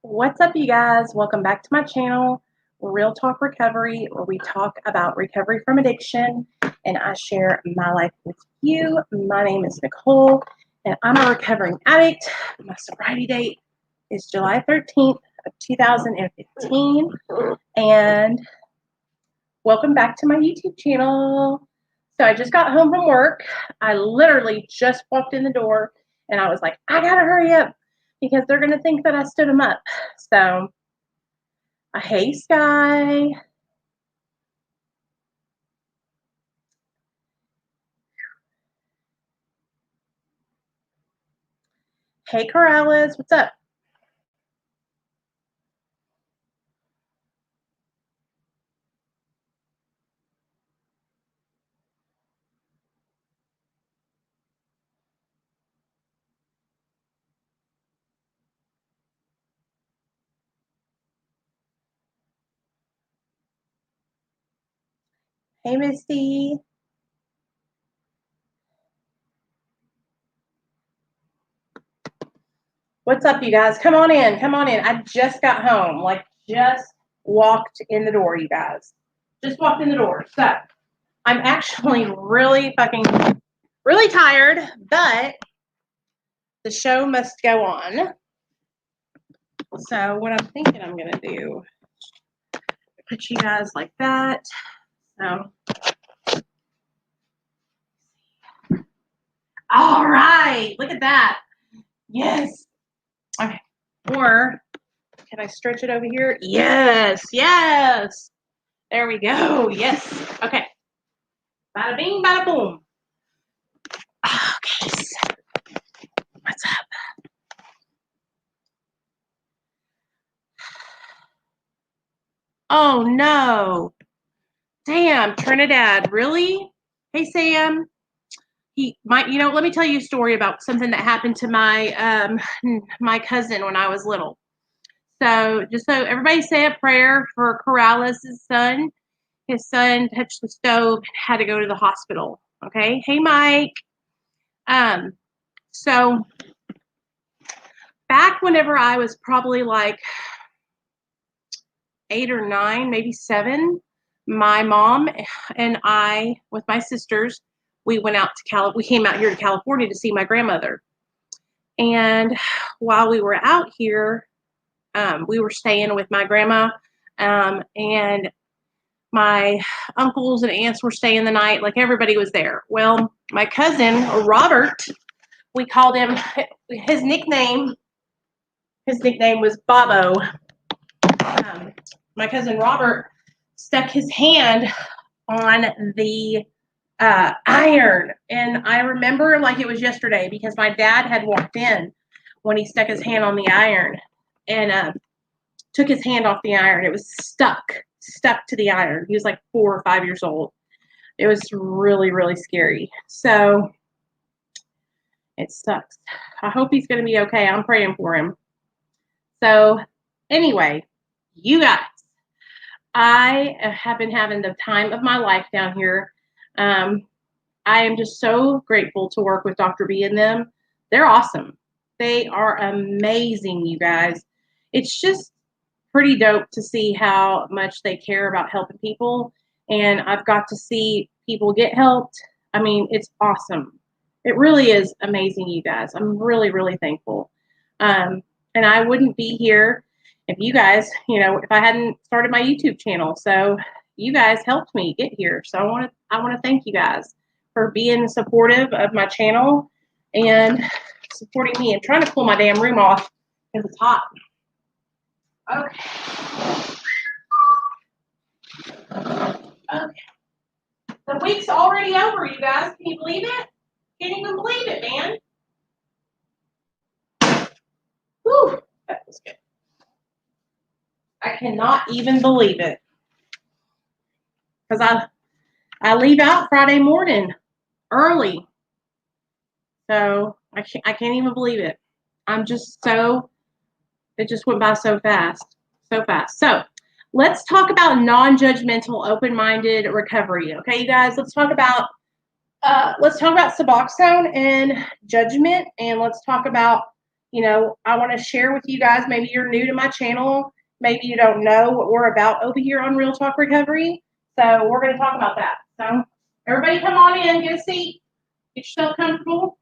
What's up, you guys? Welcome back to my channel, Real Talk Recovery, where we talk about recovery from addiction and I share my life with you. My name is Nicole and I'm a recovering addict. My sobriety date is July 13th of 2015. And welcome back to my YouTube channel. So I just got home from work. I literally just walked in the door and I was like, I gotta hurry up because they're gonna think that I stood them up. So, hey Sky. Hey Corrales, what's up? Hey Misty. What's up, you guys? Come on in. Come on in. I just got home. Like, just walked in the door, you guys. Just walked in the door. So, I'm actually really tired, but the show must go on. So, what I'm thinking I'm going to do, put you guys like that. So, all right. Look at that. Yes. Okay. Or can I stretch it over here? Yes. Yes. There we go. Yes. Okay. Bada bing, bada boom. Okay. What's up? Oh no. Damn, Trinidad. Really? Hey Sam. Let me tell you a story about something that happened to my cousin when I was little. So just so everybody say a prayer for Corrales' son. His son touched the stove and had to go to the hospital. Okay. Hey Mike. So back whenever I was probably like 8 or 9, maybe 7, my mom and I, with my sisters, we came out here to California to see my grandmother. And while we were out here, we were staying with my grandma, and my uncles and aunts were staying the night. Like, everybody was there. Well, my cousin, Robert, we called him, his nickname was Bobo. My cousin Robert stuck his hand on the iron. And I remember like it was yesterday because my dad had walked in when he stuck his hand on the iron and took his hand off the iron. It was stuck to the iron. He was like 4 or 5 years old. It was really, really scary. So it sucks. I hope he's going to be okay. I'm praying for him. So anyway, you guys, I have been having the time of my life down here. I am just so grateful to work with Dr. B and them. They're awesome. They are amazing, you guys. It's just pretty dope to see how much they care about helping people. And I've got to see people get helped. I mean, it's awesome. It really is amazing, you guys. I'm really, really thankful. And I wouldn't be here if you guys, if I hadn't started my YouTube channel. So you guys helped me get here. So I want to thank you guys for being supportive of my channel and supporting me. I'm trying to pull my damn room off because it's hot. Okay. Okay. The week's already over, you guys. Can you believe it? Can't even believe it, man. Whew, that was good. I cannot even believe it. Because I leave out Friday morning early. So I can't even believe it. I'm just it just went by so fast. So fast. So let's talk about non-judgmental, open-minded recovery. Okay, you guys, let's talk about let's talk about Suboxone and judgment, and let's talk about, I want to share with you guys, maybe you're new to my channel, maybe you don't know what we're about over here on Real Talk Recovery, so we're going to talk about that. So everybody come on in, get a seat, get yourself comfortable,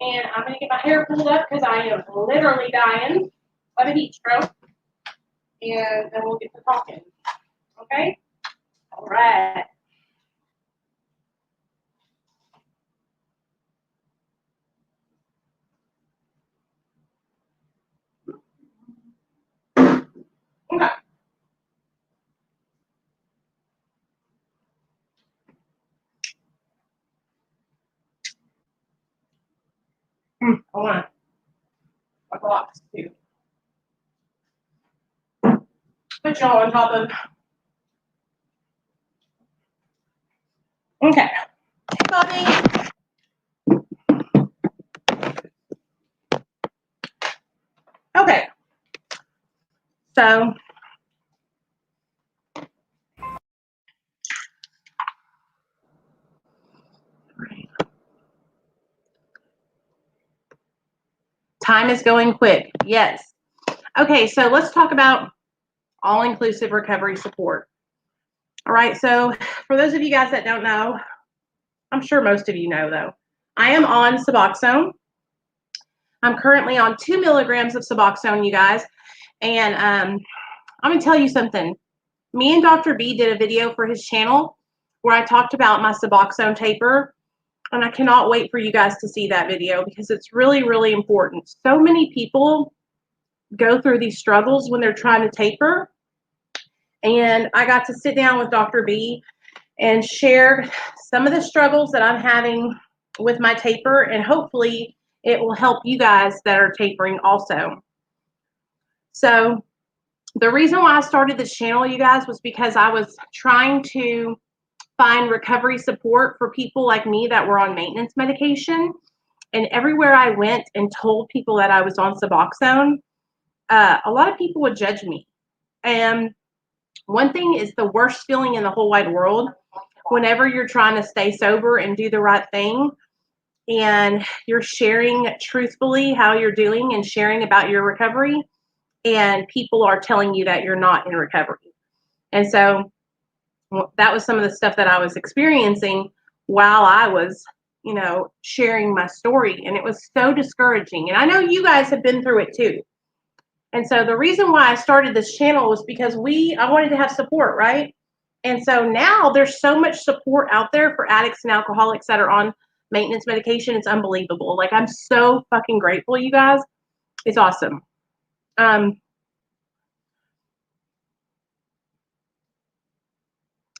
and I'm going to get my hair pulled up because I am literally dying of a heat stroke, and then we'll get to talking, okay? All right. Okay. Hold on. My blocks too. Put y'all on top of. Okay. Bobby. Okay. So. Time is going quick. Yes. Okay, so let's talk about all-inclusive recovery support. All right, so for those of you guys that don't know, I'm sure most of you know though, I am on Suboxone. I'm currently on 2 milligrams of Suboxone, you guys. And I'm going to tell you something. Me and Dr. B did a video for his channel where I talked about my Suboxone taper. And I cannot wait for you guys to see that video because it's really, really important. So many people go through these struggles when they're trying to taper. And I got to sit down with Dr. B and share some of the struggles that I'm having with my taper, and hopefully it will help you guys that are tapering also. So the reason why I started this channel, you guys, was because I was trying to find recovery support for people like me that were on maintenance medication. And everywhere I went and told people that I was on Suboxone, a lot of people would judge me. And one thing is the worst feeling in the whole wide world whenever you're trying to stay sober and do the right thing, and you're sharing truthfully how you're doing and sharing about your recovery, and people are telling you that you're not in recovery. And so that was some of the stuff that I was experiencing while I was, sharing my story. And it was so discouraging. And I know you guys have been through it too. And so the reason why I started this channel was because I wanted to have support, right? And so now there's so much support out there for addicts and alcoholics that are on maintenance medication. It's unbelievable. Like, I'm so fucking grateful, you guys. It's awesome.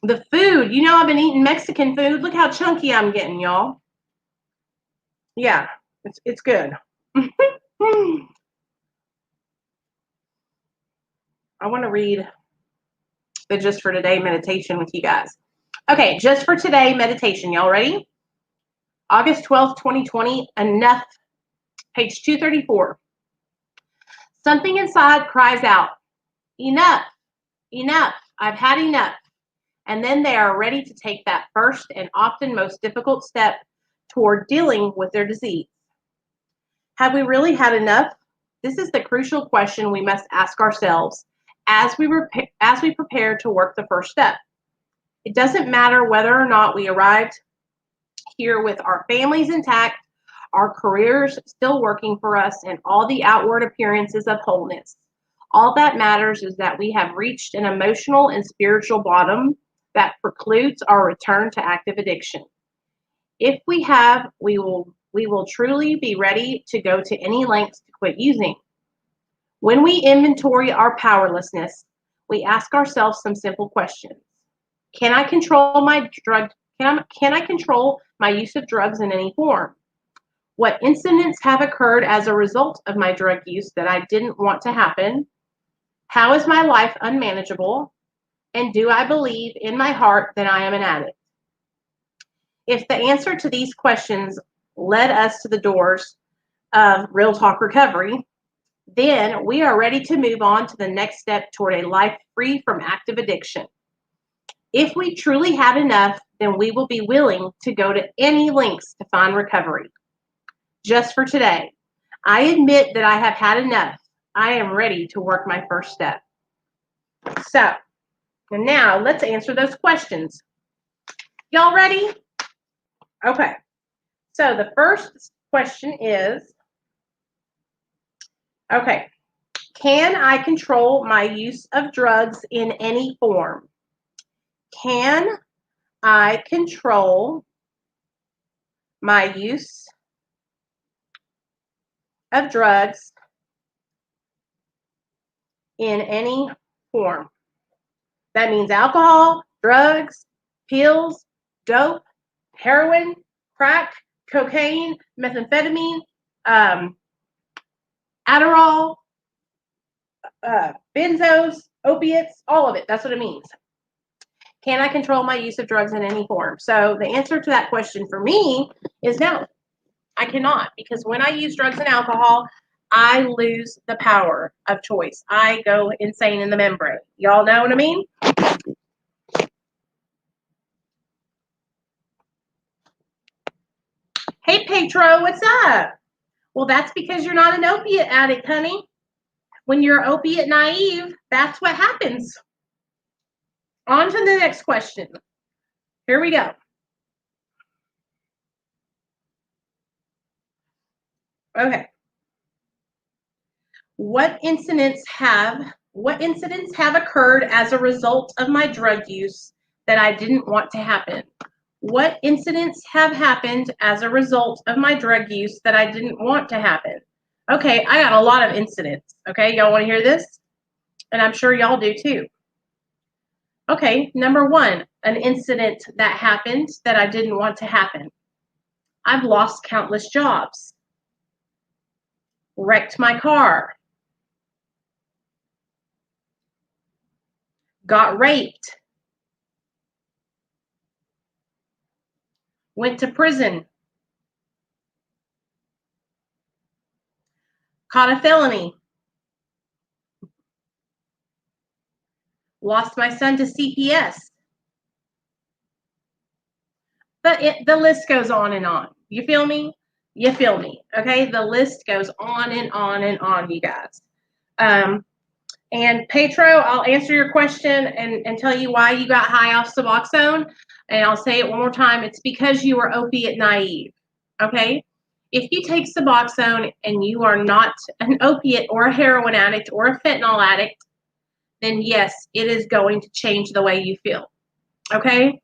The food, I've been eating Mexican food. Look how chunky I'm getting, y'all. Yeah, it's good. I want to read the Just for Today meditation with you guys. Okay, Just for Today meditation. Y'all ready? August 12th, 2020. Enough. Page 234. Something inside cries out, enough, enough. I've had enough. And then they are ready to take that first and often most difficult step toward dealing with their disease. Have we really had enough? This is the crucial question we must ask ourselves as we prepare to work the first step. It doesn't matter whether or not we arrived here with our families intact, our careers still working for us, and all the outward appearances of wholeness. All that matters is that we have reached an emotional and spiritual bottom that precludes our return to active addiction. If we have, we will truly be ready to go to any lengths to quit using. When we inventory our powerlessness, we ask ourselves some simple questions. Can I control my drug? Can I control my use of drugs in any form? What incidents have occurred as a result of my drug use that I didn't want to happen? How is my life unmanageable? And do I believe in my heart that I am an addict? If the answer to these questions led us to the doors of Real Talk Recovery, then we are ready to move on to the next step toward a life free from active addiction. If we truly had enough, then we will be willing to go to any lengths to find recovery. Just for today, I admit that I have had enough. I am ready to work my first step. So, and now let's answer those questions. Y'all ready? Okay. So the first question is, okay, can I control my use of drugs in any form? Can I control my use of drugs in any form? That means alcohol, drugs, pills, dope, heroin, crack, cocaine, methamphetamine, Adderall, benzos, opiates, all of it. That's what it means. Can I control my use of drugs in any form? So the answer to that question for me is no, I cannot, because when I use drugs and alcohol, I lose the power of choice. I go insane in the membrane. Y'all know what I mean? Hey, Petro, what's up? Well, that's because you're not an opiate addict, honey. When you're opiate naive, that's what happens. On to the next question. Here we go. Okay. What incidents have occurred as a result of my drug use that I didn't want to happen? What incidents have happened as a result of my drug use that I didn't want to happen? Okay, I got a lot of incidents. Okay, y'all want to hear this? And I'm sure y'all do too. Okay, number one, an incident that happened that I didn't want to happen. I've lost countless jobs, wrecked my car, got raped, went to prison, caught a felony, lost my son to CPS. But the list goes on and on. You feel me? You feel me? Okay, the list goes on and on and on, you guys. And Petro, I'll answer your question and tell you why you got high off Suboxone. And I'll say it one more time. It's because you were opiate naive. Okay? If you take Suboxone and you are not an opiate or a heroin addict or a fentanyl addict, then yes, it is going to change the way you feel. Okay?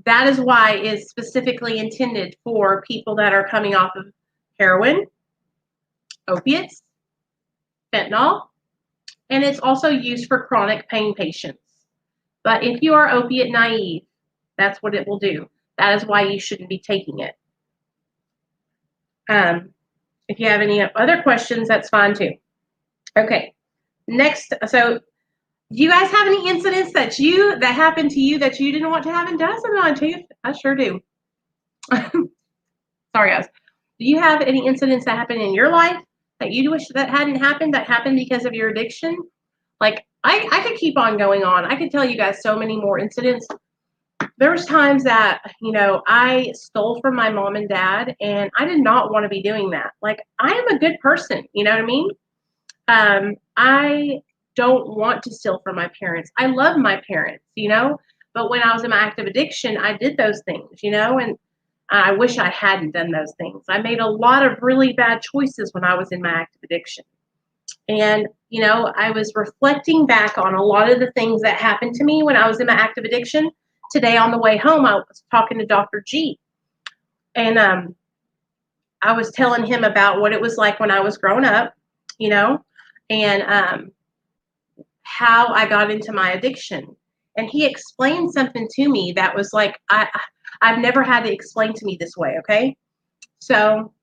That is why it's specifically intended for people that are coming off of heroin, opiates, fentanyl, and it's also used for chronic pain patients. But if you are opiate naive, that's what it will do. That is why you shouldn't be taking it. If you have any other questions, that's fine too. Okay, next. So, do you guys have any incidents that happened to you that you didn't want to happen? Does it on tooth? I sure do. Sorry, guys. Do you have any incidents that happened in your life that you wish that hadn't happened, that happened because of your addiction? Like, I could keep on going on. I could tell you guys so many more incidents. There was times that, I stole from my mom and dad, and I did not want to be doing that. Like, I am a good person, you know what I mean? I don't want to steal from my parents. I love my parents, but when I was in my active addiction, I did those things, and I wish I hadn't done those things. I made a lot of really bad choices when I was in my active addiction. And, I was reflecting back on a lot of the things that happened to me when I was in my active addiction. Today on the way home, I was talking to Dr. G. And I was telling him about what it was like when I was growing up, and how I got into my addiction. And he explained something to me that was like, I've never had it explained to me this way, okay? So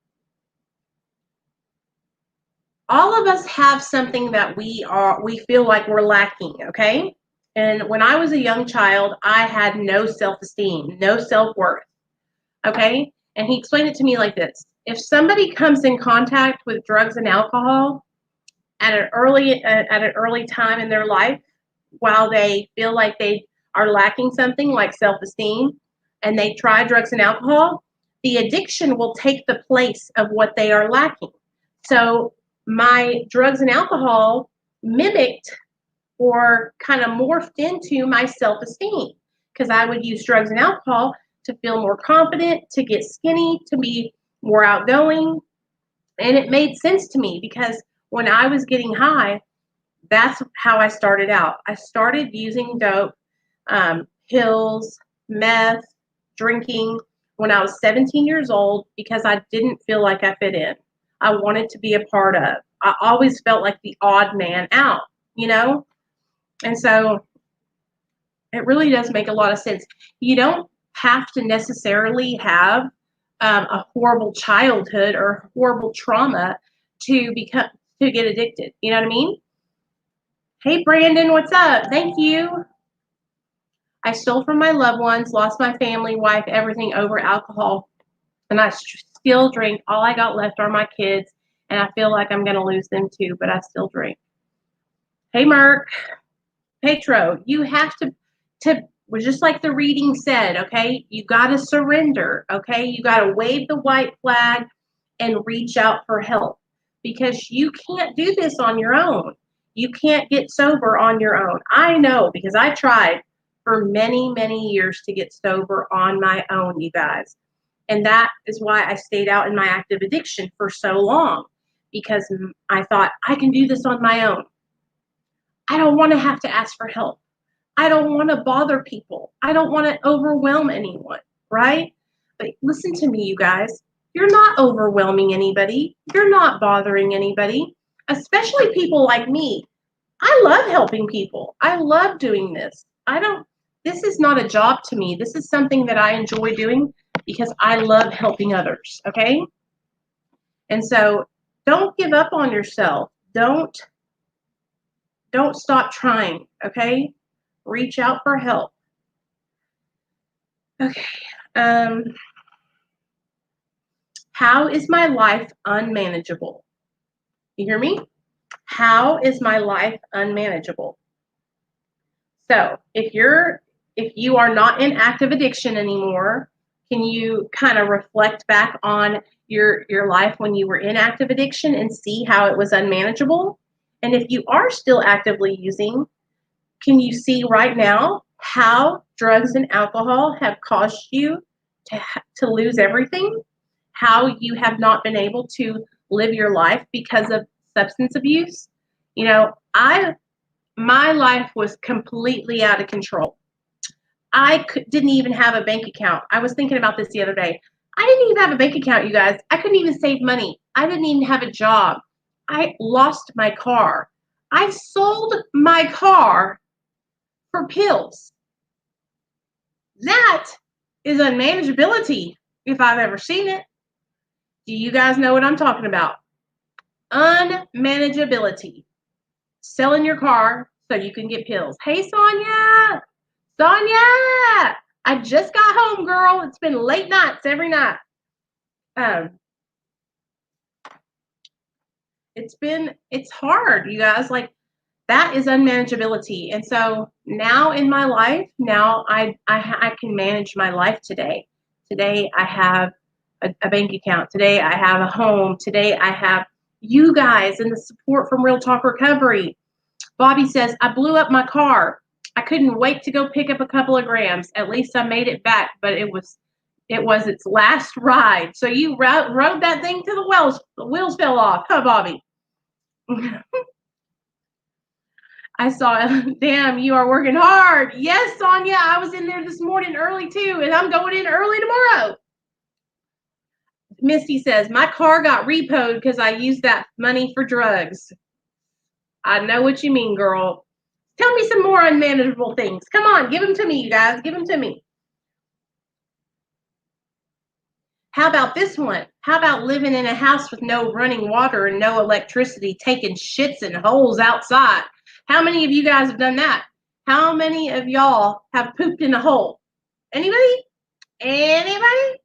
all of us have something that we feel like we're lacking, okay? And when I was a young child, I had no self-esteem, no self-worth, okay? And he explained it to me like this. If somebody comes in contact with drugs and alcohol at an early time in their life, while they feel like they are lacking something like self-esteem and they try drugs and alcohol, the addiction will take the place of what they are lacking. So my drugs and alcohol mimicked or kind of morphed into my self-esteem because I would use drugs and alcohol to feel more confident, to get skinny, to be more outgoing. And it made sense to me because when I was getting high, that's how I started out. I started using dope, pills, meth, drinking when I was 17 years old because I didn't feel like I fit in. I wanted to be a part of. I always felt like the odd man out, you know? And so it really does make a lot of sense. You don't have to necessarily have a horrible childhood or horrible trauma to get addicted. You know what I mean? Hey, Brandon, what's up? Thank you. I stole from my loved ones, lost my family, wife, everything over alcohol, and I still drink. All I got left are my kids, and I feel like I'm going to lose them too, but I still drink. Hey, Mark. Petro, you have to just like the reading said, okay, you got to surrender, okay? You got to wave the white flag and reach out for help because you can't do this on your own. You can't get sober on your own. I know because I tried for many, many years to get sober on my own, you guys. And that is why I stayed out in my active addiction for so long because I thought I can do this on my own. I don't want to have to ask for help. I don't want to bother people. I don't want to overwhelm anyone, right? But listen to me, you guys. You're not overwhelming anybody. You're not bothering anybody, especially people like me. I love helping people. I love doing this. This is not a job to me. This is something that I enjoy doing because I love helping others, okay? And so don't give up on yourself. Don't stop trying, okay? Reach out for help. Okay. How is my life unmanageable? You hear me? How is my life unmanageable? So if you are not in active addiction anymore, can you kind of reflect back on your life when you were in active addiction and see how it was unmanageable? And if you are still actively using, can you see right now how drugs and alcohol have caused you to lose everything? How you have not been able to live your life because of substance abuse? You know, my life was completely out of control. Didn't even have a bank account. I was thinking about this the other day. I didn't even have a bank account, you guys. I couldn't even save money. I didn't even have a job. I lost my car. I sold my car for pills. That is unmanageability if I've ever seen it. Do you guys know what I'm talking about? Unmanageability. Selling your car so you can get pills. Hey, Sonia! Sonia! I just got home, girl. It's been late nights every night. It's hard, you guys. Like, that is unmanageability. And so now in my life, now I can manage my life today. Today I have a bank account. Today I have a home. Today I have you guys and the support from Real Talk Recovery. Bobby says, I blew up my car. I couldn't wait to go pick up a couple of grams. At least I made it back, but it was its last ride. So you rode that thing to the wheels fell off, huh, Bobby? I saw, damn, you are working hard. Yes, Sonia, I was in there this morning early too, and I'm going in early tomorrow. Misty says, my car got repoed because I used that money for drugs. I know what you mean, girl. Tell me some more unmanageable things. Come on, give them to me, you guys. Give them to me. How about this one? How about living in a house with no running water and no electricity, taking shits in holes outside? How many of you guys have done that? How many of y'all have pooped in a hole? Anybody? Anybody?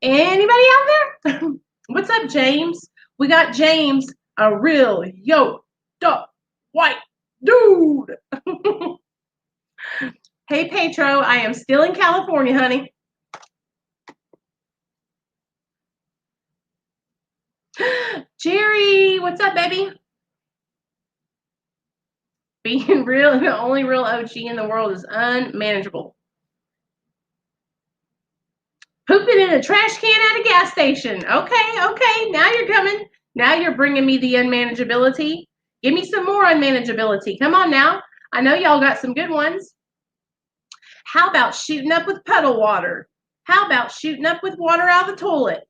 Anybody out there? What's up, James? We got James, a real yoked up white Dude. Hey, Petro, I am still in California, honey. Jerry, what's up, baby? Being real, the only real OG in the world is unmanageable. Pooping in a trash can at a gas station. Okay. Now you're coming. Now you're bringing me the unmanageability. Give me some more unmanageability. Come on now. I know y'all got some good ones. How about shooting up with puddle water? How about shooting up with water out of the toilet?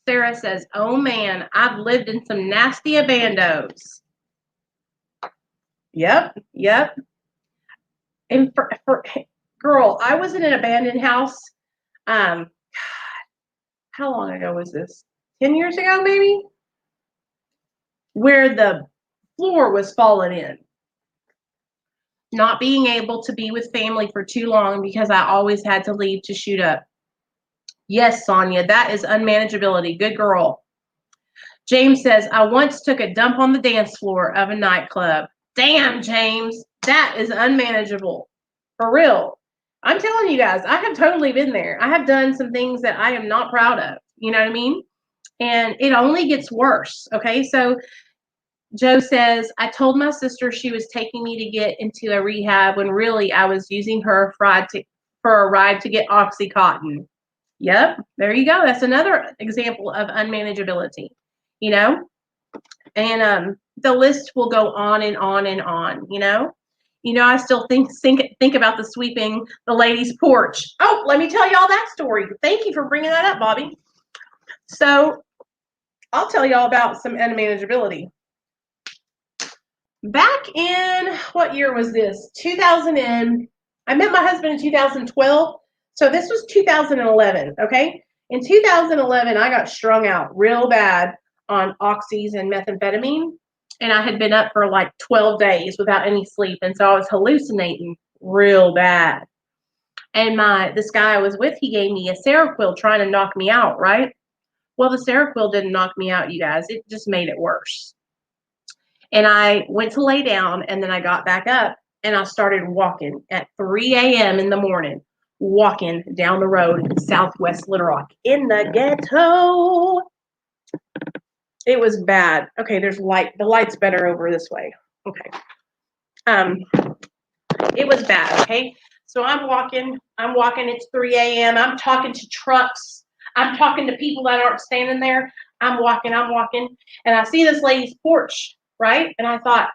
Sarah says, oh man, I've lived in some nasty abandos. Yep. And for girl, I was in an abandoned house. How long ago was this? 10 years ago, maybe? Where the floor was falling in. Not being able to be with family for too long because I always had to leave to shoot up. Yes, Sonia, that is unmanageability. Good girl. James says, I once took a dump on the dance floor of a nightclub. Damn, James, that is unmanageable. For real. I'm telling you guys, I have totally been there. I have done some things that I am not proud of. You know what I mean? And it only gets worse. Okay, so Joe says, I told my sister she was taking me to get into a rehab when really I was using her for a ride to get Oxycontin. Yep, there you go. That's another example of unmanageability, you know? And the list will go on and on and on, you know? I still think about the sweeping the ladies' porch. Oh, let me tell y'all that story. Thank you for bringing that up, Bobby. So I'll tell y'all about some unmanageability. Back in, what year was this? 2000 and, I met my husband in 2012. So this was 2011, okay? In 2011, I got strung out real bad on oxys and methamphetamine. And I had been up for like 12 days without any sleep. And so I was hallucinating real bad. And this guy I was with, he gave me a Seroquel trying to knock me out, right? Well, the Seroquel didn't knock me out, you guys. It just made it worse. And I went to lay down, and then I got back up, and I started walking at 3 a.m. in the morning, walking down the road in Southwest Little Rock in the ghetto. It was bad. Okay, there's light. The light's better over this way. Okay. It was bad, okay? So I'm walking, it's 3 a.m. I'm talking to trucks. I'm talking to people that aren't standing there. I'm walking, and I see this lady's porch, right? And I thought,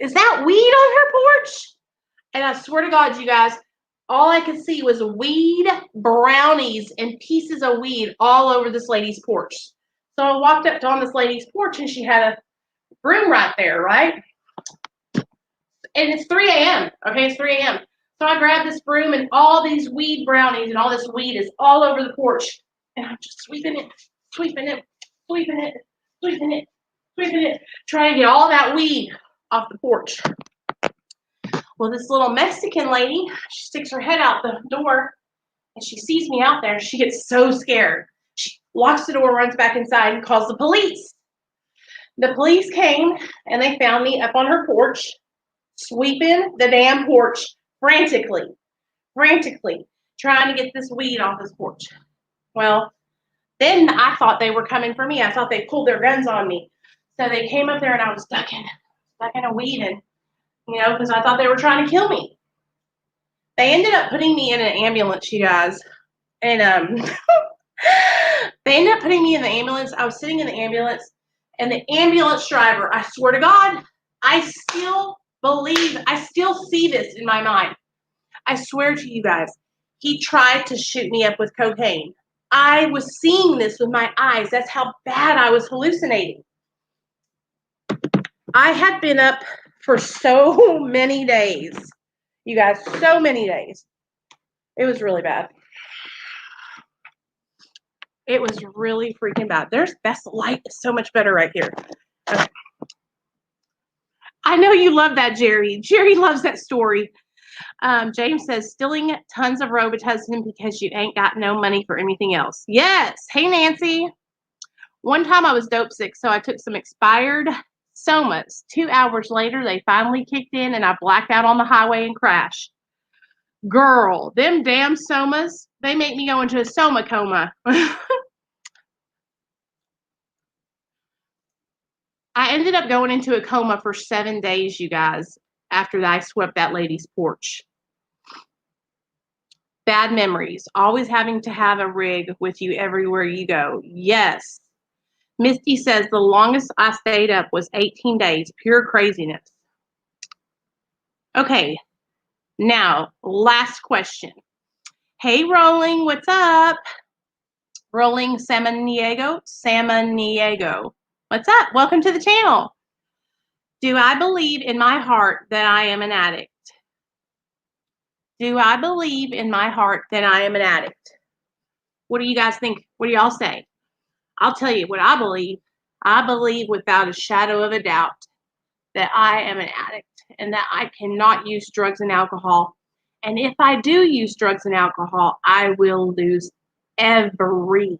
is that weed on her porch? And I swear to God, you guys, all I could see was weed, brownies, and pieces of weed all over this lady's porch. So I walked up on this lady's porch, and she had a broom right there, right? And it's 3 a.m. Okay, it's 3 a.m. So I grabbed this broom, and all these weed brownies and all this weed is all over the porch. And I'm just sweeping it, trying to get all that weed off the porch. Well, this little Mexican lady, she sticks her head out the door, and she sees me out there. She gets so scared. She locks the door, runs back inside, and calls the police. The police came, and they found me up on her porch, sweeping the damn porch frantically, trying to get this weed off this porch. Well, then I thought they were coming for me. I thought they pulled their guns on me. So they came up there, and I was ducking a weed, and because I thought they were trying to kill me. They ended up putting me in an ambulance, you guys. And they ended up putting me in the ambulance. I was sitting in the ambulance, and the ambulance driver, I swear to God, I still see this in my mind. I swear to you guys, he tried to shoot me up with cocaine. I was seeing this with my eyes. That's how bad I was hallucinating. I had been up for so many days. You guys, so many days. It was really bad. It was really freaking bad. That's light is so much better right here. Okay. I know you love that, Jerry. Jerry loves that story. James says, stealing tons of Robitussin because you ain't got no money for anything else. Yes. Hey, Nancy. One time I was dope sick, so I took some expired somas. 2 hours later, they finally kicked in, and I blacked out on the highway and crashed. Girl, them damn somas, they make me go into a soma coma. I ended up going into a coma for 7 days, you guys, after I swept that lady's porch. Bad memories. Always having to have a rig with you everywhere you go. Yes. Misty says the longest I stayed up was 18 days. Pure craziness. Okay. Now, last question. Hey, Rolling. What's up? Rolling Samaniego. What's up? Welcome to the channel. Do I believe in my heart that I am an addict? Do I believe in my heart that I am an addict? What do you guys think? What do y'all say? I'll tell you what I believe. I believe without a shadow of a doubt that I am an addict and that I cannot use drugs and alcohol. And if I do use drugs and alcohol, I will lose everything.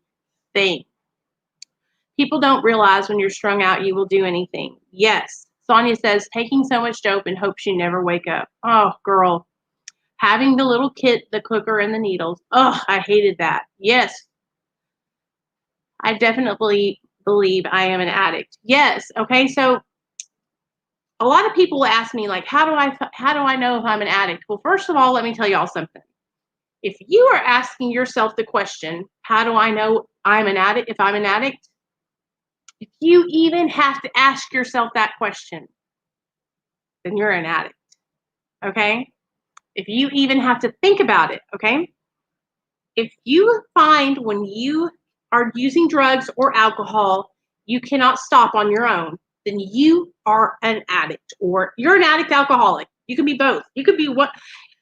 People don't realize when you're strung out, you will do anything. Yes. Sonia says, taking so much dope and hopes you never wake up. Oh, girl. Having the little kit, the cooker, and the needles. Oh, I hated that. Yes. I definitely believe I am an addict. Yes. Okay. So a lot of people ask me, like, how do I know if I'm an addict? Well, first of all, let me tell y'all something. If you are asking yourself the question, how do I know I'm an addict? If I'm an addict, if you even have to ask yourself that question, then you're an addict. Okay. If you even have to think about it. Okay. If you find when you are using drugs or alcohol, you cannot stop on your own, then you are an addict, or you're an addict alcoholic. You can be both. You can be what?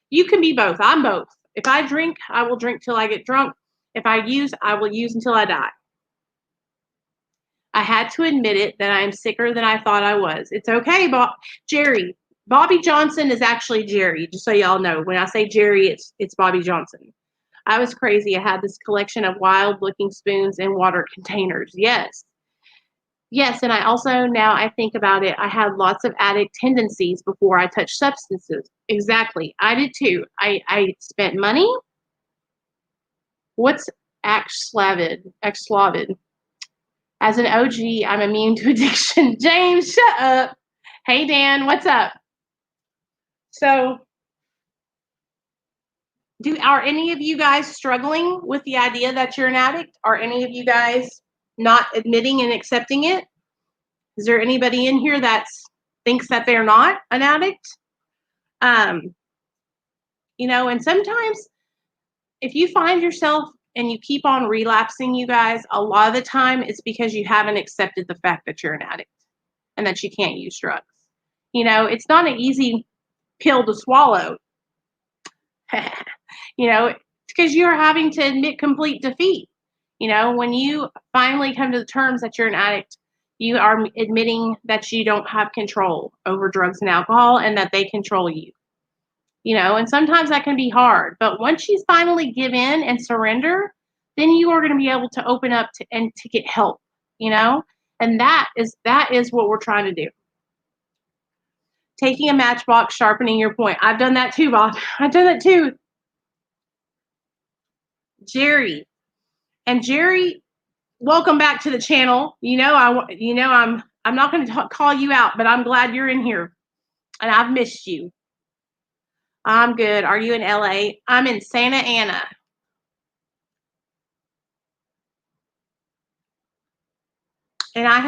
You can be both. I'm both. If I drink, I will drink till I get drunk. If I use, I will use until I die. I had to admit it that I am sicker than I thought I was. It's okay, Jerry. Bobby Johnson is actually Jerry, just so y'all know. When I say Jerry, it's Bobby Johnson. I was crazy. I had this collection of wild-looking spoons and water containers. Yes. Yes, and I also, now I think about it, I had lots of addict tendencies before I touched substances. Exactly. I did too. I spent money. What's X-Slavid? As an OG, I'm immune to addiction. James, shut up. Hey, Dan, what's up? So, are any of you guys struggling with the idea that you're an addict? Are any of you guys not admitting and accepting it? Is there anybody in here that thinks that they're not an addict? And sometimes if you find yourself and you keep on relapsing, you guys, a lot of the time it's because you haven't accepted the fact that you're an addict and that you can't use drugs. It's not an easy pill to swallow. Because you're having to admit complete defeat. When you finally come to the terms that you're an addict, you are admitting that you don't have control over drugs and alcohol and that they control you. And sometimes that can be hard. But once you finally give in and surrender, then you are going to be able to open up to get help, and that is what we're trying to do. Taking a matchbox, sharpening your point. I've done that too, Bob. I've done that too. Jerry. And Jerry, welcome back to the channel. I'm not going to call you out, but I'm glad you're in here. And I've missed you. I'm good. Are you in LA? I'm in Santa Ana. And I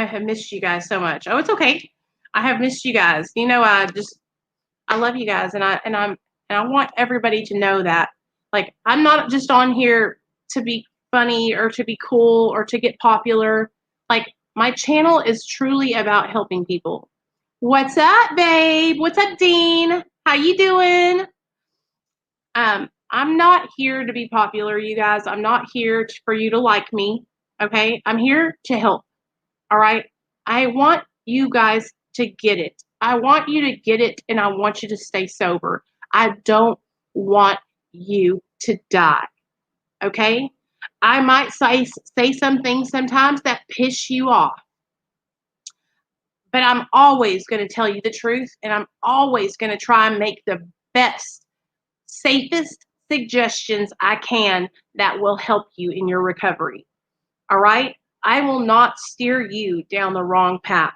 have missed you guys so much. Oh, it's okay. I have missed you guys. I love you guys, and I want everybody to know that. Like, I'm not just on here to be funny or to be cool or to get popular. Like, my channel is truly about helping people. What's up, babe? What's up, Dean? How you doing? I'm not here to be popular, you guys. I'm not here for you to like me. Okay? I'm here to help. All right? I want you guys to get it. I want you to get it, and I want you to stay sober. I don't want you to die. Okay? I might say some things sometimes that piss you off, but I'm always going to tell you the truth, and I'm always going to try and make the best, safest suggestions I can that will help you in your recovery. All right? I will not steer you down the wrong path.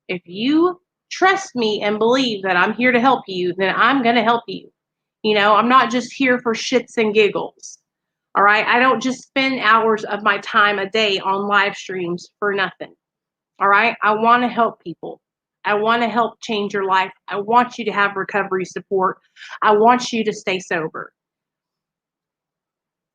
If you trust me and believe that I'm here to help you, then I'm going to help you. I'm not just here for shits and giggles. All right? I don't just spend hours of my time a day on live streams for nothing. All right? I want to help people. I want to help change your life. I want you to have recovery support. I want you to stay sober.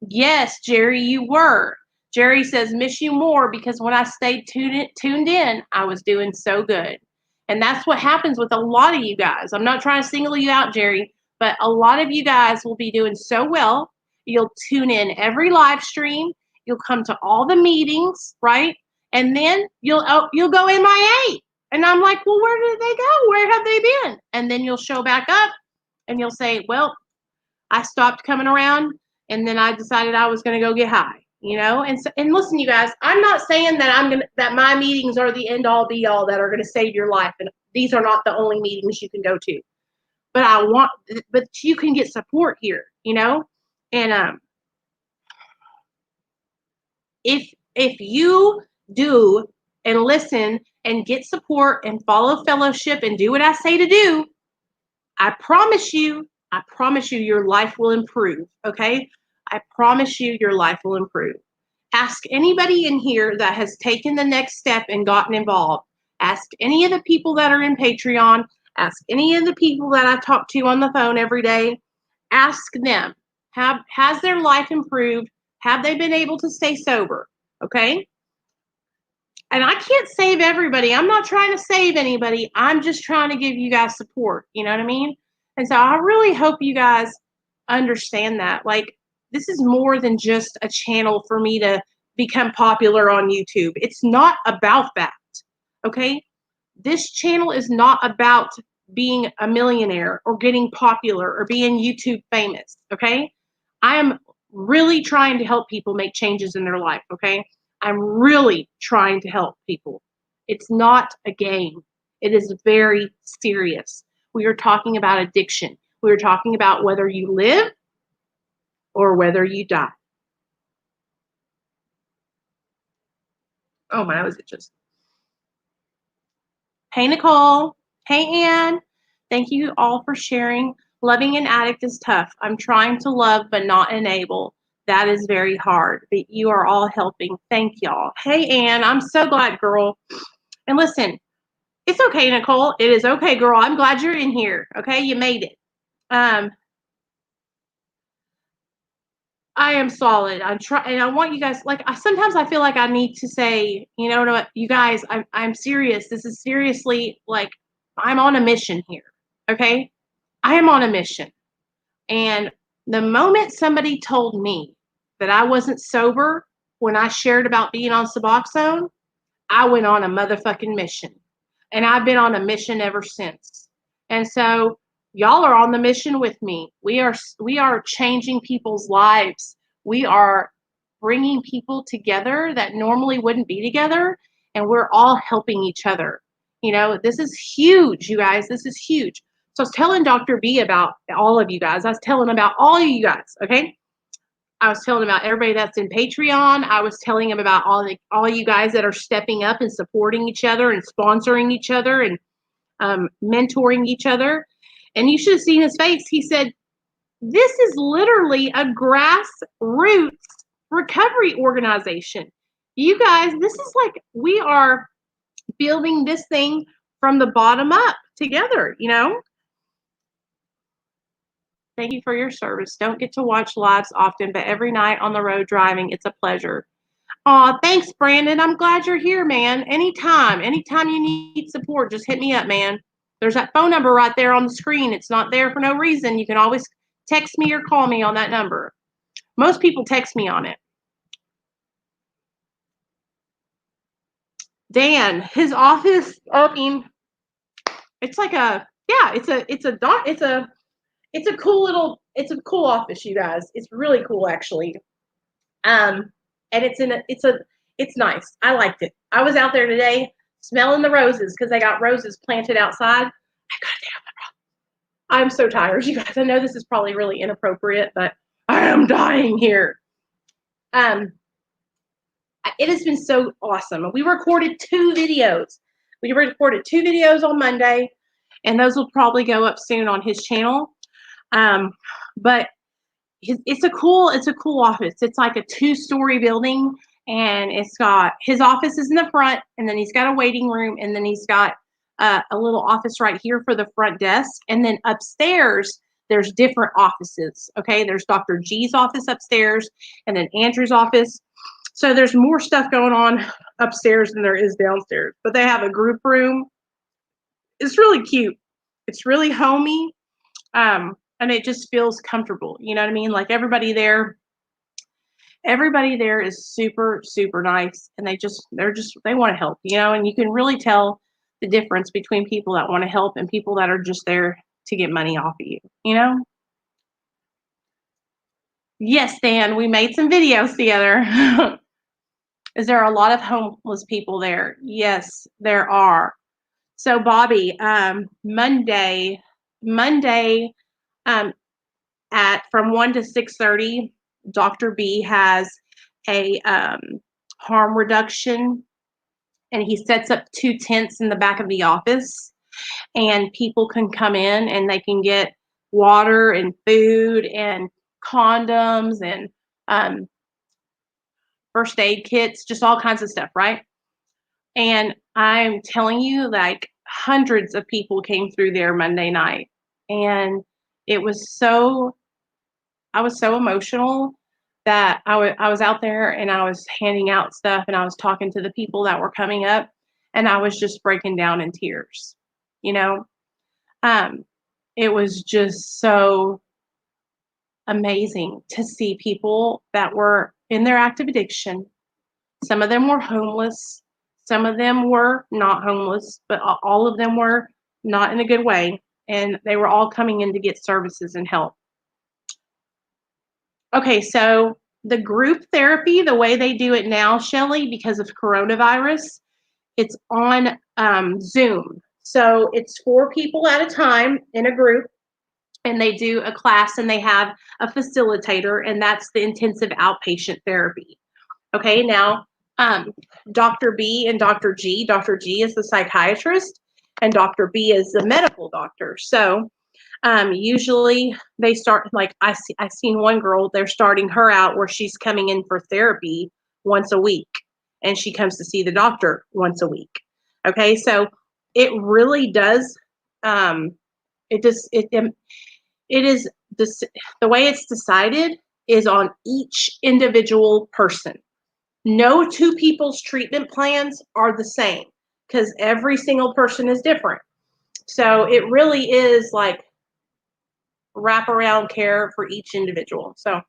Yes, Jerry, you were. Jerry says, miss you more because when I stayed tuned in, I was doing so good. And that's what happens with a lot of you guys. I'm not trying to single you out, Jerry, but a lot of you guys will be doing so well. You'll tune in every live stream. You'll come to all the meetings, right? And then you'll go MIA. And I'm like, well, where did they go? Where have they been? And then you'll show back up and you'll say, well, I stopped coming around and then I decided I was going to go get high, and listen, you guys, I'm not saying that my meetings are the end all be all that are going to save your life. And these are not the only meetings you can go to, but you can get support here, and if you do and listen and get support and follow fellowship and do what I say to do, I promise you your life will improve, okay? I promise you your life will improve. Ask anybody in here that has taken the next step and gotten involved. Ask any of the people that are in Patreon. Ask any of the people that I talk to on the phone every day. Ask them, has their life improved? Have they been able to stay sober, okay? And I can't save everybody. I'm not trying to save anybody. I'm just trying to give you guys support. You know what I mean? And so I really hope you guys understand that. Like, this is more than just a channel for me to become popular on YouTube. It's not about that. Okay? This channel is not about being a millionaire or getting popular or being YouTube famous. Okay? I am really trying to help people make changes in their life. Okay? I'm really trying to help people. It's not a game. It is very serious. We are talking about addiction. We are talking about whether you live or whether you die. Oh, my nose itches. Hey, Nicole. Hey, Ann. Thank you all for sharing. Loving an addict is tough. I'm trying to love but not enable. That is very hard, but you are all helping. Thank y'all. Hey, Ann. I'm so glad, girl. And listen, it's okay, Nicole. It is okay, girl. I'm glad you're in here. Okay, you made it. I am solid. I'm trying, and I want you guys. Like, sometimes I feel like I need to say, you know what, you guys. I'm serious. This is seriously like I'm on a mission here. Okay, I am on a mission. And the moment somebody told me that I wasn't sober when I shared about being on Suboxone, I went on a motherfucking mission. And I've been on a mission ever since. And so y'all are on the mission with me. We are changing people's lives. We are bringing people together that normally wouldn't be together, and we're all helping each other. This is huge, you guys. This is huge. So I was telling Dr. B about all of you guys. I was telling about all of you guys, okay? I was telling him about everybody that's in Patreon. I was telling him about all you guys that are stepping up and supporting each other and sponsoring each other and mentoring each other. And you should have seen his face. He said, this is literally a grassroots recovery organization. You guys, this is like we are building this thing from the bottom up together, Thank you for your service. Don't get to watch lives often, but every night on the road driving, it's a pleasure. Aw, thanks, Brandon. I'm glad you're here, man. Anytime you need support, just hit me up, man. There's that phone number right there on the screen. It's not there for no reason. You can always text me or call me on that number. Most people text me on it. Dan, his office, I mean, it's like it's a cool office, you guys. It's really cool, actually. And it's nice. I liked it. I was out there today smelling the roses because they got roses planted outside. I'm so tired, you guys. I know this is probably really inappropriate, but I am dying here. It has been so awesome. We recorded 2 videos. We recorded 2 videos on Monday, and those will probably go up soon on his channel. But it's a cool office. It's like a 2-story building, and it's got his office is in the front, and then he's got a waiting room, and then he's got a little office right here for the front desk, and then upstairs there's different offices. Okay, there's Dr. G's office upstairs, and then Andrew's office. So there's more stuff going on upstairs than there is downstairs. But they have a group room. It's really cute. It's really homey. And it just feels comfortable. You know what I mean? Like everybody there is super, super nice. And they want to help, you know, and you can really tell the difference between people that want to help and people that are just there to get money off of you, you know? Yes, Dan, we made some videos together. Is there a lot of homeless people there? Yes, there are. So Bobby, Monday, at from 1 to 6:30, Dr. B has a harm reduction, and he sets up 2 tents in the back of the office, and people can come in and they can get water and food and condoms and first aid kits, just all kinds of stuff, right? And I'm telling you, like hundreds of people came through there Monday night. And it was I was so emotional that I was out there and I was handing out stuff and I was talking to the people that were coming up and I was just breaking down in tears, you know? It was just so amazing to see people that were in their active addiction. Some of them were homeless. Some of them were not homeless, but all of them were not in a good way. And they were all coming in to get services and help. Okay, so the group therapy, the way they do it now, Shelly, because of coronavirus, it's on Zoom. So it's 4 people at a time in a group, and they do a class and they have a facilitator, and that's the intensive outpatient therapy. Okay, now Dr. B and Dr. G. Dr. G is the psychiatrist, and Dr. B is the medical doctor. So usually they start like I've seen one girl. They're starting her out where she's coming in for therapy once a week, and she comes to see the doctor once a week. Okay, so it really does. It is this the way it's decided is on each individual person. No 2 people's treatment plans are the same because every single person is different. So it really is like wraparound care for each individual. So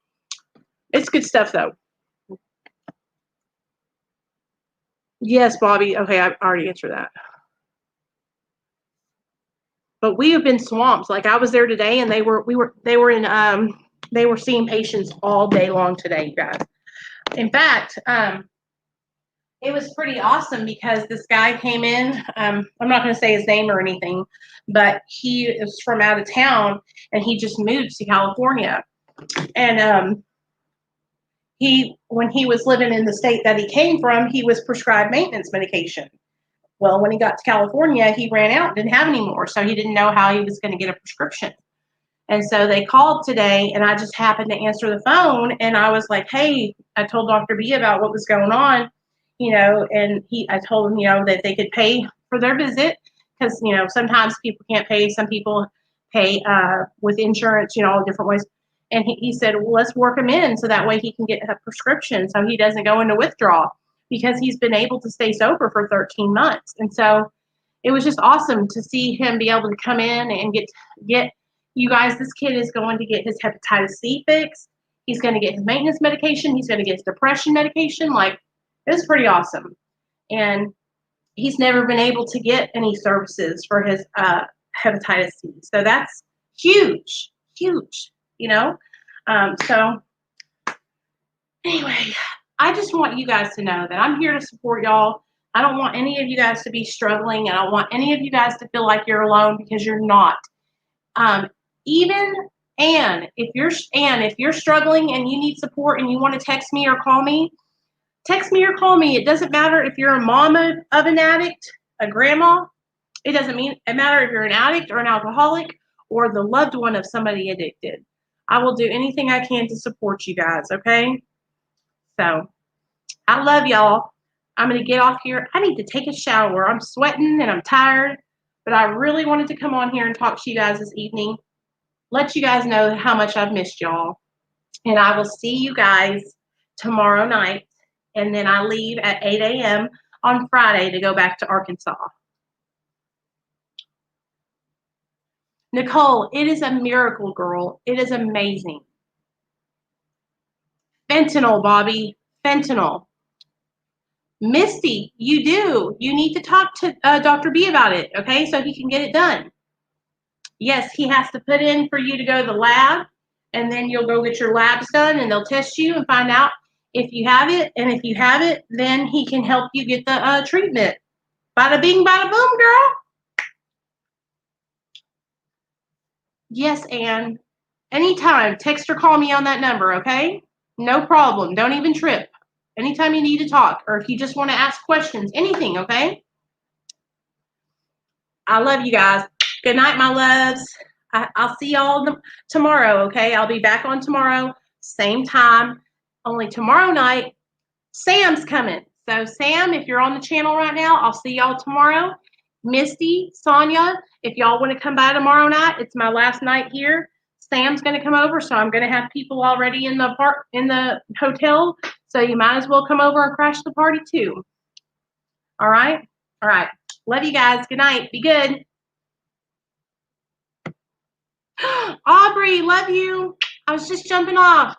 it's good stuff though. Yes, Bobby. Okay, I already answered that. But we have been swamped. Like I was there today and they were seeing patients all day long today, you guys. In fact, it was pretty awesome because this guy came in. I'm not going to say his name or anything, but he is from out of town and he just moved to California. And when he was living in the state that he came from, he was prescribed maintenance medication. Well, when he got to California, he ran out, didn't have any more, so he didn't know how he was going to get a prescription. And so they called today, and I just happened to answer the phone, and I was like, hey, I told Dr. B about what was going on, you know, and I told him, you know, that they could pay for their visit because, you know, sometimes people can't pay. Some people pay with insurance, you know, all different ways. And he said, well, let's work him in so that way he can get a prescription so he doesn't go into withdrawal because he's been able to stay sober for 13 months. And so it was just awesome to see him be able to come in and get you guys, this kid is going to get his hepatitis C fixed. He's going to get his maintenance medication. He's going to get his depression medication. Like, it's pretty awesome. And he's never been able to get any services for his hepatitis C. So that's huge, huge, you know? So Anyway, I just want you guys to know that I'm here to support y'all. I don't want any of you guys to be struggling, and I don't want any of you guys to feel like you're alone, because you're not. Even if you're struggling and you need support and you want to text me or call me, text me or call me. It doesn't matter if you're a mom of an addict, a grandma. It doesn't matter if you're an addict or an alcoholic or the loved one of somebody addicted. I will do anything I can to support you guys, okay? So, I love y'all. I'm going to get off here. I need to take a shower. I'm sweating and I'm tired, but I really wanted to come on here and talk to you guys this evening. Let you guys know how much I've missed y'all. And I will see you guys tomorrow night. And then I leave at 8 a.m. on Friday to go back to Arkansas. Nicole, it is a miracle, girl. It is amazing. Fentanyl, Bobby. Fentanyl. Misty, you do. You need to talk to Dr. B about it, okay, so he can get it done. Yes, he has to put in for you to go to the lab, and then you'll go get your labs done, and they'll test you and find out if you have it. And if you have it, then he can help you get the treatment. Bada bing, bada boom, girl. Yes, Ann. Anytime, text or call me on that number, okay? No problem. Don't even trip. Anytime you need to talk, or if you just want to ask questions, anything, okay? I love you guys. Good night, my loves. I'll see y'all tomorrow, okay? I'll be back on tomorrow, same time. Only tomorrow night, Sam's coming. So, Sam, if you're on the channel right now, I'll see y'all tomorrow. Misty, Sonia, if y'all want to come by tomorrow night, it's my last night here. Sam's going to come over, so I'm going to have people already in the hotel. So you might as well come over and crash the party too. All right? All right. Love you guys. Good night. Be good. Aubrey, love you. I was just jumping off.